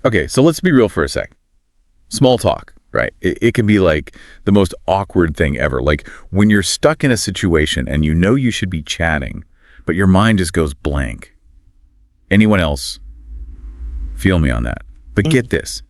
Okay, so let's be real for a sec. Small talk, right? It can be like the most awkward thing ever. Like when you're stuck in a situation and you know you should be chatting, but your mind just goes blank. Anyone else feel me on that? But get this.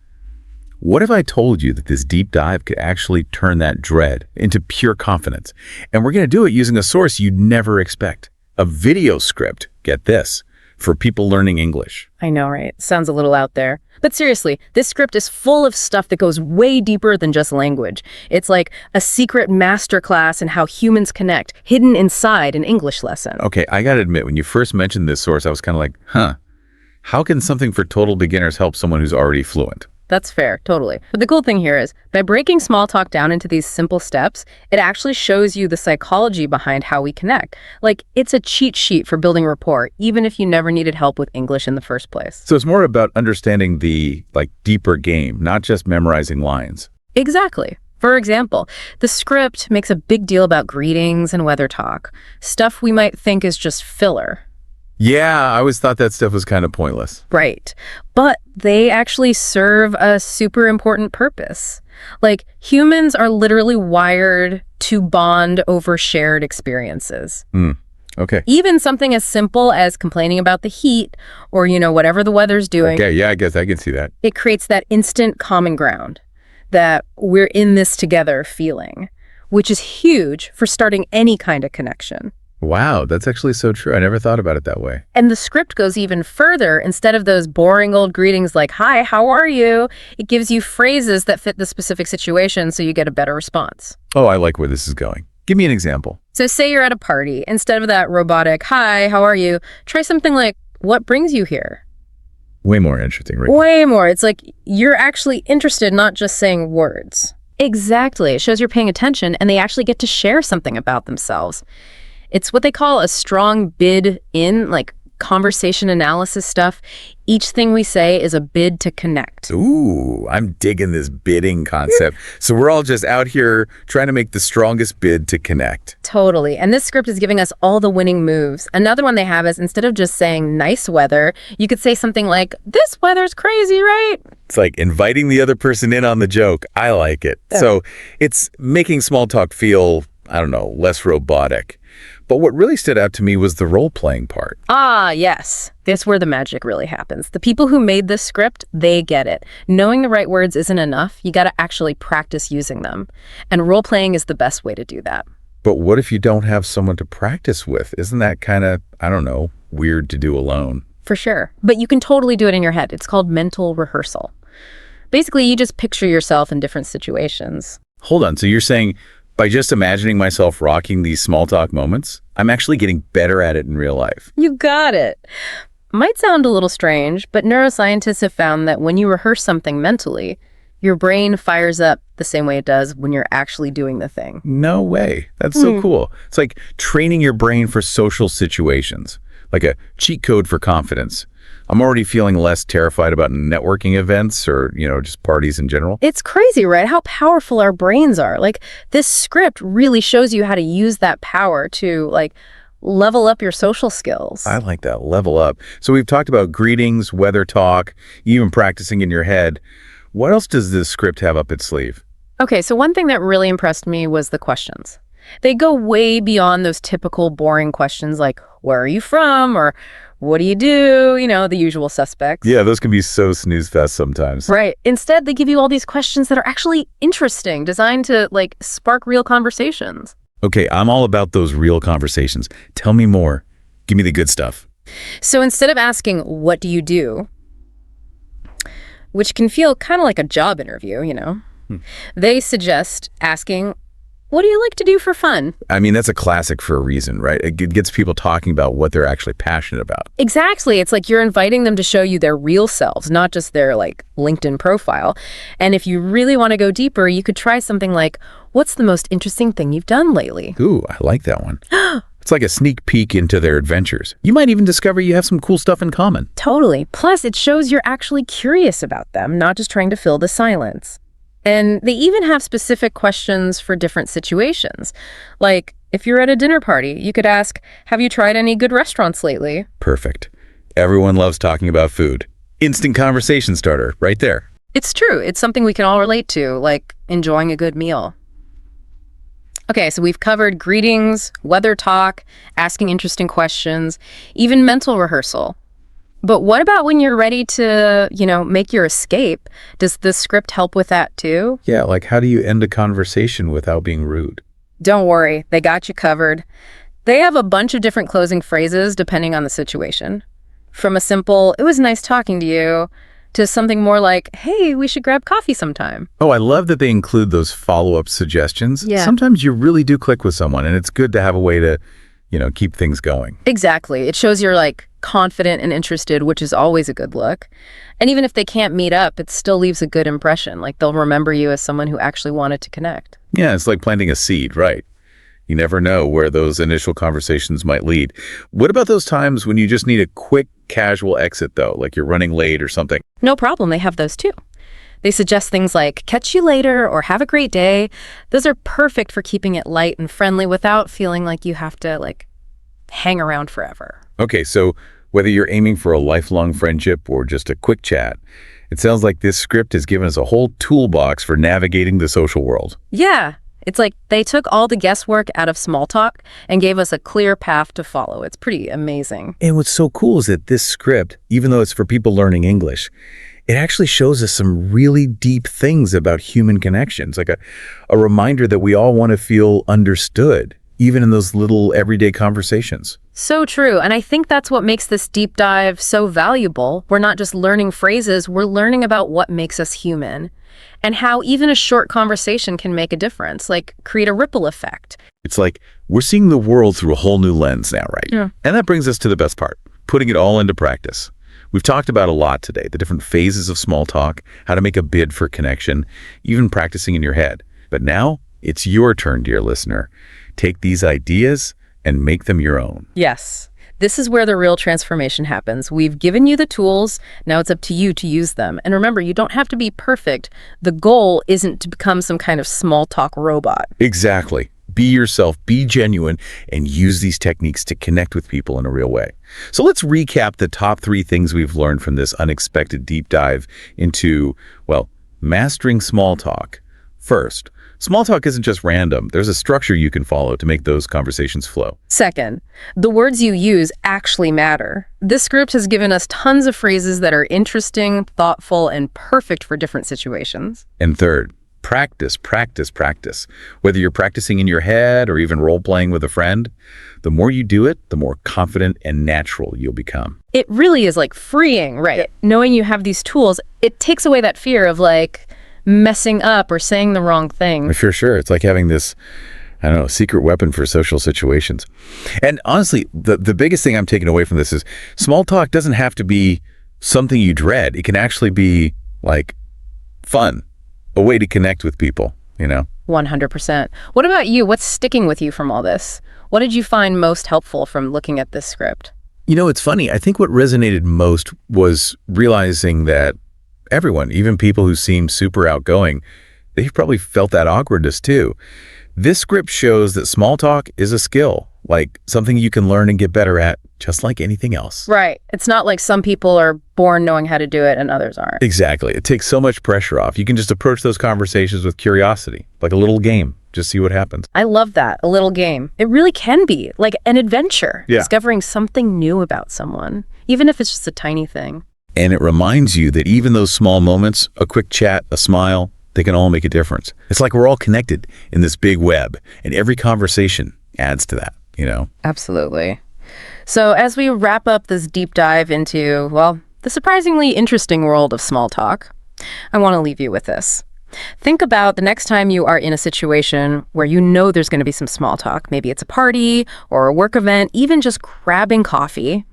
What if I told you that this deep dive could actually turn that dread into pure confidence? And we're going to do it using a source you'd never expect. A video script, get this, for people learning English. I know, right? Sounds a little out there. But seriously, this script is full of stuff that goes way deeper than just language. It's like a secret masterclass in how humans connect, hidden inside an English lesson. Okay, I got to admit, when you first mentioned this source, I was kind of like, how can something for total beginners help someone who's already fluent? That's fair, totally. But the cool thing here is, by breaking small talk down into these simple steps, it actually shows you the psychology behind how we connect. Like, it's a cheat sheet for building rapport, even if you never needed help with English in the first place. So it's more about understanding the, deeper game, not just memorizing lines. Exactly. For example, the script makes a big deal about greetings and weather talk, stuff we might think is just filler. Yeah, I always thought that stuff was kind of pointless. Right. But they actually serve a super important purpose. Like, humans are literally wired to bond over shared experiences. Okay. Even something as simple as complaining about the heat or, whatever the weather's doing. Okay, yeah, I guess I can see that. It creates that instant common ground, that we're in this together feeling, which is huge for starting any kind of connection. Wow, that's actually so true. I never thought about it that way. And the script goes even further. Instead of those boring old greetings like, "Hi, how are you?" it gives you phrases that fit the specific situation so you get a better response. Oh, I like where this is going. Give me an example. So say you're at a party. Instead of that robotic, "Hi, how are you?" try something like, "What brings you here?" Way more interesting, right? Way more. It's like you're actually interested, not just saying words. Exactly. It shows you're paying attention and they actually get to share something about themselves. It's what they call a strong bid in, like conversation analysis stuff. Each thing we say is a bid to connect. Ooh, I'm digging this bidding concept. So we're all just out here trying to make the strongest bid to connect. Totally. And this script is giving us all the winning moves. Another one they have is, instead of just saying nice weather, you could say something like, "This weather's crazy, right?" It's like inviting the other person in on the joke. I like it. Yeah. So it's making small talk feel, I don't know, less robotic. But what really stood out to me was the role-playing part. Ah, yes. That's where the magic really happens. The people who made this script, they get it. Knowing the right words isn't enough. You got to actually practice using them. And role-playing is the best way to do that. But what if you don't have someone to practice with? Isn't that kind of, I don't know, weird to do alone? For sure. But you can totally do it in your head. It's called mental rehearsal. Basically, you just picture yourself in different situations. Hold on. So you're saying by just imagining myself rocking these small talk moments, I'm actually getting better at it in real life? You got it. Might sound a little strange, but neuroscientists have found that when you rehearse something mentally, your brain fires up the same way it does when you're actually doing the thing. No way. That's so cool. It's like training your brain for social situations, like a cheat code for confidence. I'm already feeling less terrified about networking events or, just parties in general. It's crazy, right? How powerful our brains are. Like, this script really shows you how to use that power to, level up your social skills. I like that, level up. So we've talked about greetings, weather talk, even practicing in your head. What else does this script have up its sleeve? Okay, so one thing that really impressed me was the questions. They go way beyond those typical boring questions like, "Where are you from?" or "What do you do?" The usual suspects. Yeah, those can be so snooze fest sometimes. Right. Instead, they give you all these questions that are actually interesting, designed to, spark real conversations. Okay, I'm all about those real conversations. Tell me more. Give me the good stuff. So instead of asking, "What do you do?" which can feel kind of like a job interview, they suggest asking, "What do you like to do for fun?" I mean, that's a classic for a reason, right? It gets people talking about what they're actually passionate about. Exactly. It's like you're inviting them to show you their real selves, not just their LinkedIn profile. And if you really want to go deeper, you could try something like, "What's the most interesting thing you've done lately?" Ooh, I like that one. It's like a sneak peek into their adventures. You might even discover you have some cool stuff in common. Totally. Plus, it shows you're actually curious about them, not just trying to fill the silence. And they even have specific questions for different situations. Like, if you're at a dinner party, you could ask, "Have you tried any good restaurants lately?" Perfect. Everyone loves talking about food. Instant conversation starter right there. It's true. It's something we can all relate to, like enjoying a good meal. Okay, so we've covered greetings, weather talk, asking interesting questions, even mental rehearsal. But what about when you're ready to, make your escape? Does the script help with that too? Yeah, like how do you end a conversation without being rude? Don't worry, they got you covered. They have a bunch of different closing phrases depending on the situation. From a simple, "it was nice talking to you," to something more like, "hey, we should grab coffee sometime." Oh, I love that they include those follow-up suggestions. Yeah. Sometimes you really do click with someone, and it's good to have a way to, keep things going. Exactly. It shows you're confident and interested, which is always a good look. And even if they can't meet up, it still leaves a good impression. They'll remember you as someone who actually wanted to connect. Yeah, it's like planting a seed, right? You never know where those initial conversations might lead. What about those times when you just need a quick, casual exit, though, like you're running late or something? No problem. They have those too. They suggest things like "catch you later" or "have a great day." Those are perfect for keeping it light and friendly without feeling like you have to hang around forever. Okay, so whether you're aiming for a lifelong friendship or just a quick chat, it sounds like this script has given us a whole toolbox for navigating the social world. Yeah. It's like they took all the guesswork out of small talk and gave us a clear path to follow. It's pretty amazing. And what's so cool is that this script, even though it's for people learning English, it actually shows us some really deep things about human connections, like a reminder that we all want to feel understood, even in those little everyday conversations. So true. And I think that's what makes this deep dive so valuable. We're not just learning phrases, we're learning about what makes us human and how even a short conversation can make a difference, create a ripple effect. It's like we're seeing the world through a whole new lens now, right? Yeah. And that brings us to the best part, putting it all into practice. We've talked about a lot today, the different phases of small talk, how to make a bid for connection, even practicing in your head. But now it's your turn, dear listener. Take these ideas and make them your own. Yes. This is where the real transformation happens. We've given you the tools. Now it's up to you to use them. And remember, you don't have to be perfect. The goal isn't to become some kind of small talk robot. Exactly. Be yourself, be genuine, and use these techniques to connect with people in a real way. So let's recap the top 3 things we've learned from this unexpected deep dive into, mastering small talk. First, small talk isn't just random. There's a structure you can follow to make those conversations flow. Second, the words you use actually matter. This script has given us tons of phrases that are interesting, thoughtful, and perfect for different situations. And third, practice, practice, practice. Whether you're practicing in your head or even role-playing with a friend, the more you do it, the more confident and natural you'll become. It really is freeing, right? Yeah. Knowing you have these tools, it takes away that fear of messing up or saying the wrong thing. For sure. It's like having this, secret weapon for social situations. And honestly, the biggest thing I'm taking away from this is small talk doesn't have to be something you dread. It can actually be fun, a way to connect with people, 100%. What about you? What's sticking with you from all this? What did you find most helpful from looking at this script? It's funny. I think what resonated most was realizing that everyone, even people who seem super outgoing, they've probably felt that awkwardness too. This script shows that small talk is a skill, something you can learn and get better at, just like anything else. Right. It's not like some people are born knowing how to do it and others aren't. Exactly. It takes so much pressure off. You can just approach those conversations with curiosity, like a little game. Just see what happens. I love that. A little game. It really can be like an adventure. Yeah. Discovering something new about someone, even if it's just a tiny thing. And it reminds you that even those small moments, a quick chat, a smile, they can all make a difference. It's like we're all connected in this big web, and every conversation adds to that, Absolutely. So as we wrap up this deep dive into, the surprisingly interesting world of small talk, I want to leave you with this. Think about the next time you are in a situation where there's going to be some small talk. Maybe it's a party or a work event, even just grabbing coffee.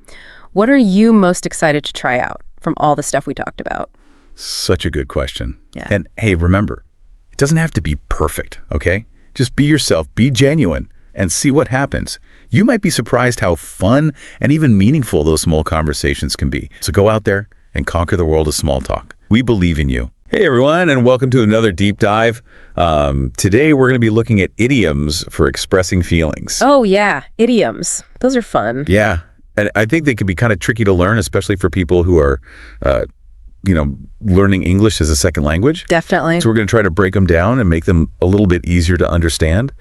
What are you most excited to try out from all the stuff we talked about? Such a good question. Yeah. And hey, remember, it doesn't have to be perfect, okay? Just be yourself, be genuine, and see what happens. You might be surprised how fun and even meaningful those small conversations can be. So go out there and conquer the world of small talk. We believe in you. Hey everyone, and welcome to another deep dive. Today we're going to be looking at idioms for expressing feelings. Oh yeah, idioms. Those are fun. Yeah, and I think they can be kind of tricky to learn, especially for people who are learning English as a second language. Definitely. So we're going to try to break them down and make them a little bit easier to understand.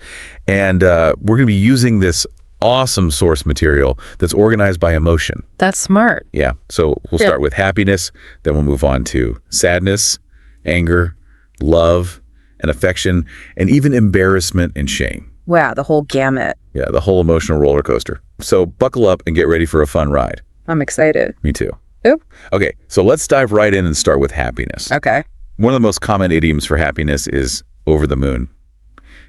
And we're going to be using this awesome source material that's organized by emotion. That's smart. Yeah. So we'll start with happiness, then we'll move on to sadness, anger, love, and affection, and even embarrassment and shame. Wow, the whole gamut. Yeah, the whole emotional roller coaster. So buckle up and get ready for a fun ride. I'm excited. Me too. Oop. Okay, so let's dive right in and start with happiness. Okay. One of the most common idioms for happiness is over the moon.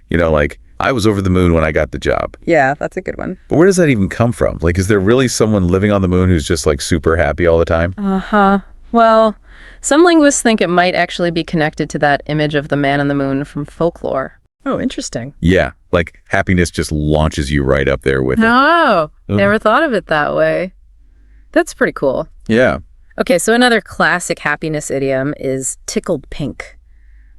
Like, I was over the moon when I got the job. Yeah, that's a good one. But where does that even come from? Like, is there really someone living on the moon who's just like super happy all the time? Uh-huh. Well, some linguists think it might actually be connected to that image of the man on the moon from folklore. Oh, interesting. Yeah, like happiness just launches you right up there with it. No, never thought of it that way. That's pretty cool. Yeah. Okay, so another classic happiness idiom is tickled pink.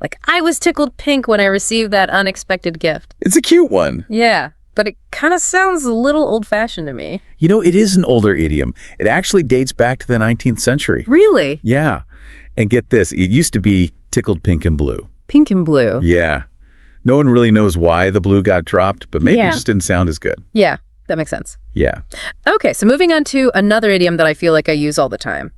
Like, I was tickled pink when I received that unexpected gift. It's a cute one. Yeah, but it kind of sounds a little old-fashioned to me. It is an older idiom. It actually dates back to the 19th century. Really? Yeah. And get this, it used to be tickled pink and blue. Pink and blue. Yeah. No one really knows why the blue got dropped, but maybe it just didn't sound as good. Yeah, that makes sense. Yeah. Okay, so moving on to another idiom that I feel like I use all the time.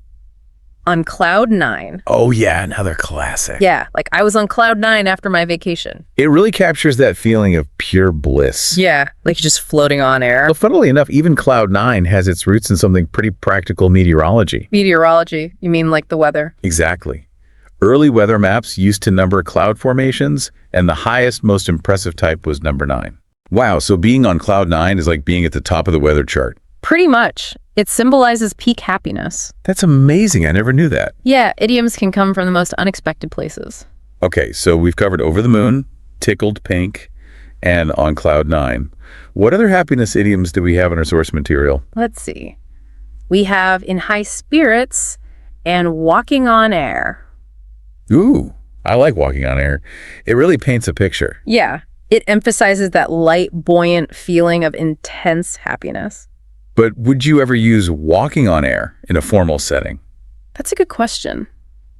On cloud nine. Oh, yeah, another classic. Yeah, like I was on cloud nine after my vacation. It really captures that feeling of pure bliss. Yeah, like you're just floating on air. Well, funnily enough, even cloud nine has its roots in something pretty practical: meteorology. Meteorology, you mean like the weather? Exactly. Early weather maps used to number cloud formations, and the highest, most impressive type was number 9. Wow, so being on cloud 9 is like being at the top of the weather chart. Pretty much. It symbolizes peak happiness. That's amazing. I never knew that. Yeah, idioms can come from the most unexpected places. Okay, so we've covered over the moon, tickled pink, and on cloud 9. What other happiness idioms do we have in our source material? Let's see. We have in high spirits and walking on air. Ooh, I like walking on air. It really paints a picture. Yeah, it emphasizes that light, buoyant feeling of intense happiness. But would you ever use walking on air in a formal setting? That's a good question.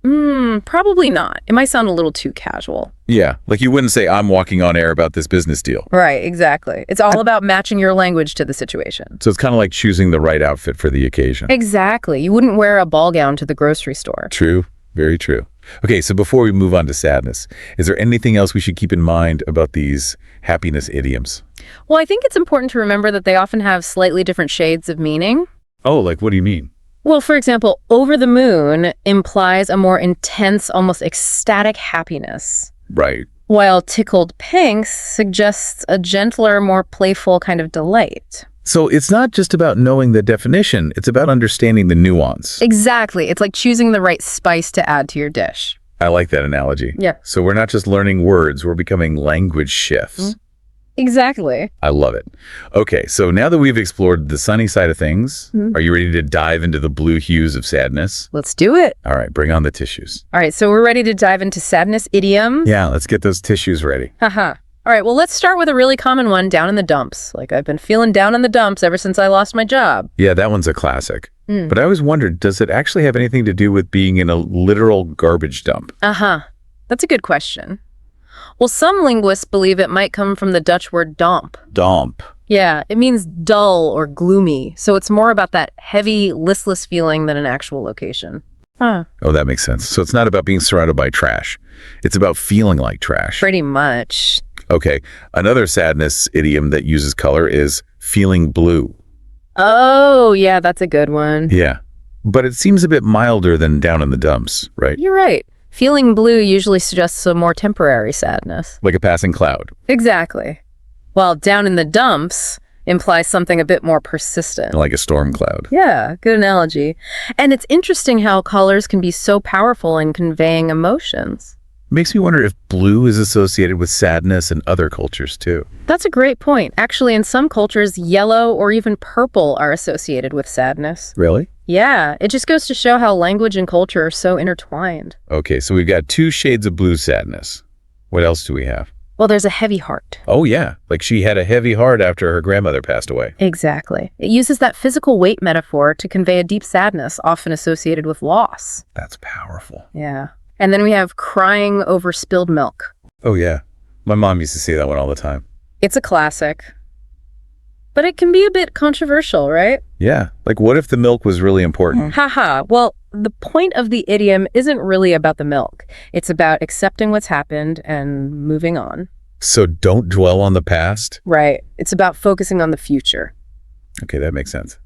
Probably not. It might sound a little too casual. Yeah, like you wouldn't say, I'm walking on air about this business deal. Right, exactly. It's all about matching your language to the situation. So it's kind of like choosing the right outfit for the occasion. Exactly. You wouldn't wear a ball gown to the grocery store. True. Very true. Okay, so before we move on to sadness, is there anything else we should keep in mind about these happiness idioms? Well, I think it's important to remember that they often have slightly different shades of meaning. Oh, like what do you mean? Well, for example, over the moon implies a more intense, almost ecstatic happiness. Right. While tickled pink suggests a gentler, more playful kind of delight. So it's not just about knowing the definition, it's about understanding the nuance. Exactly. It's like choosing the right spice to add to your dish. I like that analogy. Yeah. So we're not just learning words, we're becoming language chefs. Exactly. I love it. Okay, so now that we've explored the sunny side of things, are you ready to dive into the blue hues of sadness? Let's do it. All right, bring on the tissues. All right, so we're ready to dive into sadness idioms. Yeah, let's get those tissues ready. Haha. All right, well, let's start with a really common one, down in the dumps. Like, I've been feeling down in the dumps ever since I lost my job. Yeah, that one's a classic. But I always wondered, does it actually have anything to do with being in a literal garbage dump? Uh-huh. That's a good question. Well, some linguists believe it might come from the Dutch word damp. Damp. Yeah, it means dull or gloomy, so it's more about that heavy, listless feeling than an actual location. Huh. Oh, that makes sense. So it's not about being surrounded by trash. It's about feeling like trash. Pretty much. Okay, another sadness idiom that uses color is feeling blue. Oh, yeah, that's a good one. Yeah, but it seems a bit milder than down in the dumps, right? You're right. Feeling blue usually suggests a more temporary sadness. Like a passing cloud. Exactly. While down in the dumps implies something a bit more persistent. Like a storm cloud. Yeah, good analogy. And it's interesting how colors can be so powerful in conveying emotions. Makes me wonder if blue is associated with sadness in other cultures too. That's a great point. Actually, in some cultures, yellow or even purple are associated with sadness. Really? Yeah, it just goes to show how language and culture are so intertwined. Okay, so we've got 2 shades of blue sadness. What else do we have? Well, there's a heavy heart. Oh, yeah. Like she had a heavy heart after her grandmother passed away. Exactly. It uses that physical weight metaphor to convey a deep sadness often associated with loss. That's powerful. Yeah. And then we have crying over spilled milk. Oh, yeah. My mom used to say that one all the time. It's a classic. But it can be a bit controversial, right? Yeah. Like, what if the milk was really important? Haha. Well, the point of the idiom isn't really about the milk. It's about accepting what's happened and moving on. So don't dwell on the past? Right. It's about focusing on the future. Okay, that makes sense.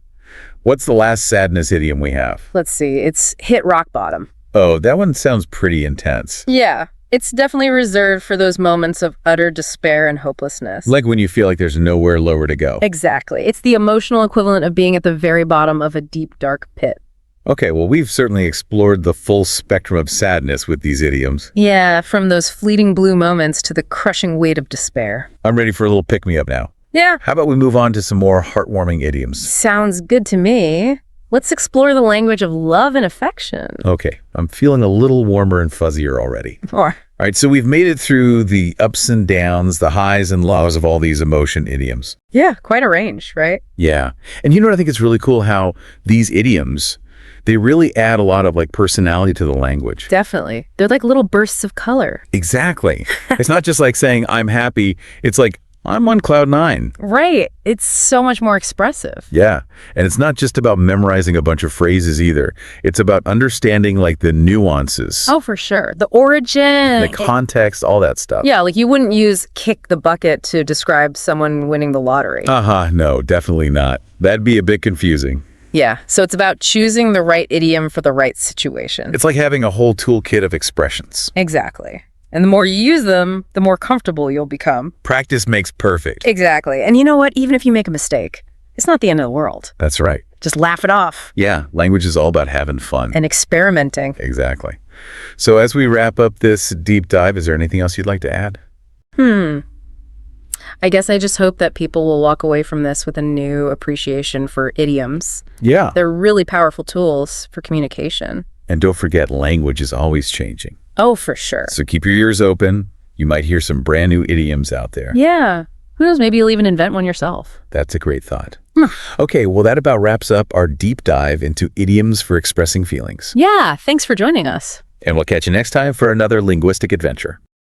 What's the last sadness idiom we have? Let's see. It's hit rock bottom. Oh, that one sounds pretty intense. Yeah. It's definitely reserved for those moments of utter despair and hopelessness. Like when you feel like there's nowhere lower to go. Exactly. It's the emotional equivalent of being at the very bottom of a deep, dark pit. Okay, well, we've certainly explored the full spectrum of sadness with these idioms. Yeah, from those fleeting blue moments to the crushing weight of despair. I'm ready for a little pick-me-up now. Yeah. How about we move on to some more heartwarming idioms? Sounds good to me. Let's explore the language of love and affection. Okay, I'm feeling a little warmer and fuzzier already. Or All right, so we've made it through the ups and downs, the highs and lows of all these emotion idioms. yeah, quite a range, right? Yeah. And you know what I think it's really cool? How these idioms, they really add a lot of like personality to the language. Definitely. They're like little bursts of color. Exactly. It's not just like saying I'm happy. It's like I'm on cloud nine. Right. It's so much more expressive. Yeah. And it's not just about memorizing a bunch of phrases either. It's about understanding like the nuances, Oh, for sure. The origin. the context, all that stuff. Yeah, like you wouldn't use kick the bucket to describe someone winning the lottery. No, definitely not. That'd be a bit confusing. Yeah, so it's about choosing the right idiom for the right situation. It's like having a whole toolkit of expressions. Exactly. And the more you use them, the more comfortable you'll become. Practice makes perfect. Exactly. And you know what? Even if you make a mistake, it's not the end of the world. That's right. Just laugh it off Yeah, language is all about having fun. and experimenting. Exactly. So as we wrap up this deep dive, is there anything else you'd like to add? I guess I just hope that people will walk away from this with a new appreciation for idioms. Yeah. They're really powerful tools for communication. And don't forget, language is always changing. Oh, for sure. So keep your ears open. You might hear some brand new idioms out there. Yeah. Who knows? Maybe you'll even invent one yourself. That's a great thought. Okay, well, that about wraps up our deep dive into idioms for expressing feelings. Yeah. Thanks for joining us. And we'll catch you next time for another linguistic adventure.